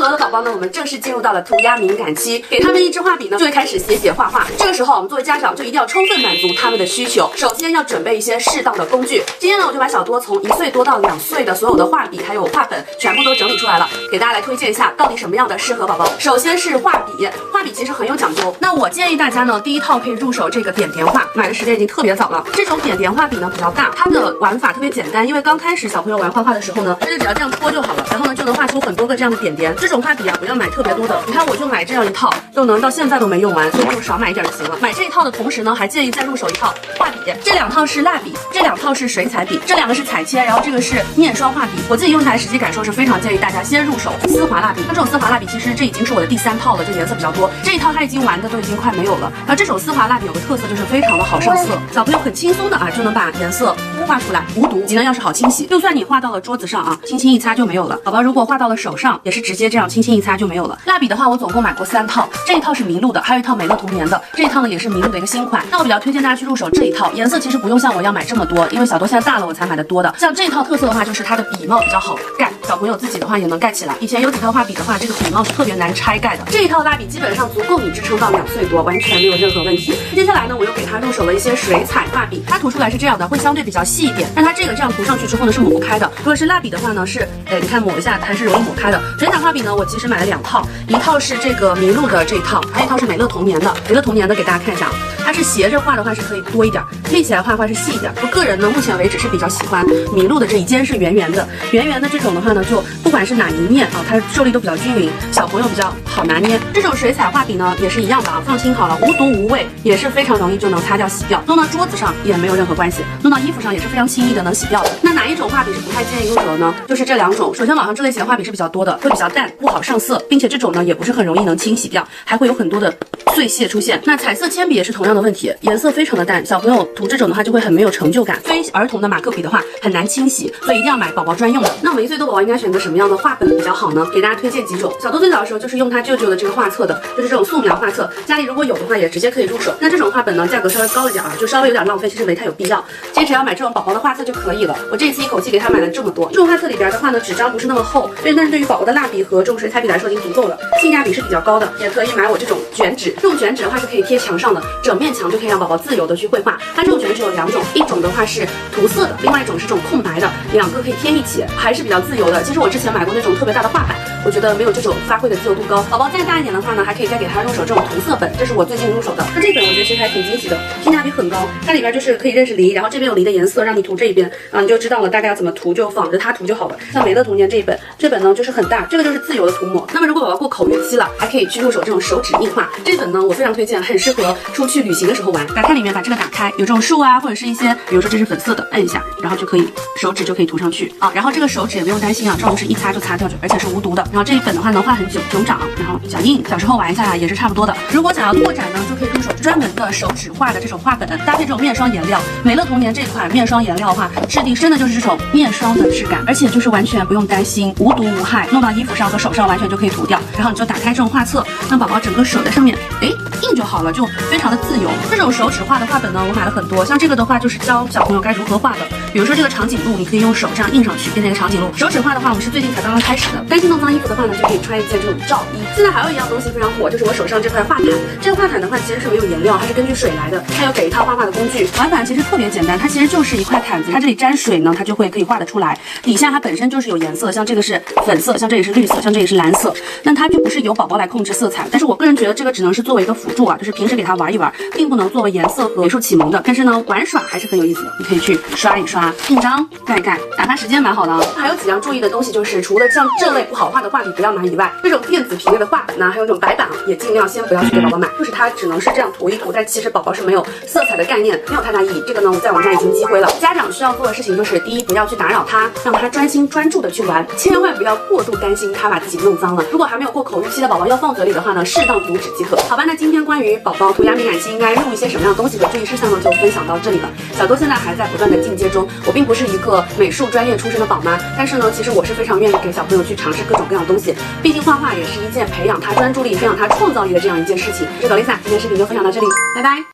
所有的宝宝呢，我们正式进入到了涂鸦敏感期，给他们一支画笔呢，就会开始写画画。这个时候，我们作为家长就一定要充分满足他们的需求。首先要准备一些适当的工具。今天呢，我就把小多从1岁多到2岁的所有的画笔还有画本全部都整理出来了，给大家来推荐一下到底什么样的适合宝宝。首先是画笔，画笔其实很有讲究。那我建议大家呢，第一套可以入手这个点点画，买的时间已经特别早了。这种点点画笔呢比较大，它的玩法特别简单，因为刚开始小朋友玩画画的时候呢，他就只要这样拖就好了，然后呢就能画出很多个这样的点点。这种画笔啊，不要买特别多的，你看我就买这样一套，就能到现在都没用完，所以就少买一点就行了。买这一套的同时呢，还建议再入手一套画笔，这2套是蜡笔，这2套是水彩笔，这2个是彩铅，然后这个是面霜画笔。我自己用起来实际感受是非常建议大家先入手丝滑蜡笔。那这种丝滑蜡笔其实这已经是我的第3套了，就颜色比较多。这一套它已经玩的都已经快没有了。然后这种丝滑蜡笔有个特色就是非常的好上色，小朋友很轻松的就能把颜色画出来，无毒，级呢要是好清洗，就算你画到了桌子上轻轻一擦就没有了。宝宝如果画到了手上，也是直接这样轻轻一擦就没有了。蜡笔的话，我总共买过3套，这一套是麋鹿的，还有一套美乐童年的，这一套呢也是麋鹿的一个新款。那我比较推荐大家去入手这一套，颜色其实不用像我要买这么多，因为小多现在大了我才买的多的。像这一套特色的话，就是它的笔帽比较好盖，小朋友自己的话也能盖起来。以前有几套画笔的话，这个笔帽是特别难拆盖的。这一套蜡笔基本上足够你支撑到2岁多，完全没有任何问题。接下来呢，我又给它入手了一些水彩画笔，它涂出来是这样的，会相对比较细一点，但它这个这样涂上去之后呢是抹不开的。如果是蜡笔的话呢，是你看抹一下它是容易抹开的。水彩画笔呢，我其实买了2套，一套是这个麋鹿的这一套，还有一套是美乐童年的。美乐童年的给大家看一下，它是斜着画的话是可以多一点，立起来画的话是细一点。我个人呢，目前为止是比较喜欢麋鹿的这一尖是圆圆的，圆圆的这种的话呢，就不管是哪一面它受力都比较均匀，小朋友比较好拿捏。这种水彩画笔呢也是一样的放心好了，无毒无味，也是非常容易就能擦掉洗掉，弄到桌子上也没有任何关系，弄到衣服上也是非常轻易的能洗掉的。那哪一种画笔是不太建议入手的呢？就是这2种。首先网上这类型的画笔是比较多的，会比较淡，不好上色，并且这种呢也不是很容易能清洗掉，还会有很多的碎屑出现。那彩色铅笔也是同样的问题，颜色非常的淡，小朋友涂这种的话就会很没有成就感。非儿童的马克笔的话很难清洗，所以一定要买宝宝专用的。那我们1岁多宝宝应该选择什么样的画本比较好呢？给大家推荐几种。小多最早的时候就是用他舅舅的这个画册的，就是这种素描画册，家里如果有的话也直接可以入手。那这种画本呢价格稍微高了点就稍微有点浪费，其实没太有必要，坚持要买这种宝宝的画册就可以了。我这次一口气给他买了这么多。这种画册里边的话呢，纸张不是那么厚，但是对于宝宝的蜡笔和这种水彩笔来说已经足够了，性价比是比较高的。也可以买我这种卷纸，这种卷纸的话是可以贴墙上的，整面墙就可以让宝宝自由的去绘画。它这种卷纸有2种，一种的话是涂色的，另外一种是这种空白的，2个可以贴一起，还是比较自由的。其实我之前买过那种特别大的画板，我觉得没有这种发挥的自由度高。宝宝再大一点的话呢，还可以再给他入手这种涂色本，这是我最近入手的。那这本我觉得其实还挺惊喜的，性价比很高。它里边就是可以认识梨，然后这边有梨的颜色，让你涂这一边你就知道了大概要怎么涂，就仿着它涂就好了。像美乐童年这一本，这本呢就是很大，这个就是自由的涂抹。那么如果宝宝过口欲期了，还可以去入手这种手指印画。这本呢我非常推荐，很适合出去旅行的时候玩。打开里面，把这个打开，有这种树或者是一些，比如说这是粉色的，摁一下，然后就可以手指就可以涂上去然后这个手指也不用担心这种是一擦就擦掉，而且是无毒的。然后这一本的话能画很久，手掌，然后脚印，小时候玩一下也是差不多的。如果想要拓展呢，就可以入手专门的手指画的这种画本，搭配这种面霜颜料。美乐童年这款面霜颜料的话，质地真的就是这种面霜的质感，而且就是完全不用担心无毒无害，弄到衣服上和手上完全就可以涂掉。然后你就打开这种画册，让宝宝整个手在上面印就好了，就非常的自由。这种手指画的画本呢，我买了很多，像这个的话就是教小朋友该如何画的。比如说这个长颈鹿，你可以用手这样印上去，变成一个长颈鹿。手指画的话，我们是最近才刚刚开始的。担心弄脏衣服的话呢，就可以穿一件这种罩衣。现在还有一样东西非常火，就是我手上这块画毯。这个画毯的话其实是没有颜料，它是根据水来的。它有给一套画画的工具，玩法其实特别简单，它其实就是一块毯子，它这里沾水呢，它就会可以画得出来。底下它本身就是有颜色，像这个是粉色，像这里是绿色，像这里是蓝色。那它就不是由宝宝来控制色彩，但是我个人觉得这个只能是作为一个辅助就是平时给他玩一玩，并不能作为颜色和美术启蒙的。但是呢，玩耍还是很有意思的，你可以去刷一刷，印章盖一盖，打发时间蛮好的还有几样注意的东西，就是除了像这类不好画的画笔不要买以外，这种电子屏类的画本呢，还有这种白板也尽量先不要去给宝宝买，就是它只能是这样涂一涂，但其实宝宝是没有色彩的概念，没有太大意义。这个呢，我在网上已经积灰了。家长需要做的事情就是，第一，不要去打扰他，让他专心专注的去玩，千万不要过度担心他把自己弄脏了。如果还没有过口欲期的宝宝要放嘴里的话呢，适当阻止即可。好吧，那今天关于宝宝涂鸦敏感期应该用一些什么样的东西和注意事项呢，就分享到这里了。小多现在还在不断的进阶中，我并不是一个美术专业出身的宝妈，但是呢，其实我是非常愿意给小朋友去尝试各种各样的东西，毕竟画画也是一件培养他专注力、培养他创造力的这样一件事情。我是朵Lisa，今天视频就分享到这里，拜拜。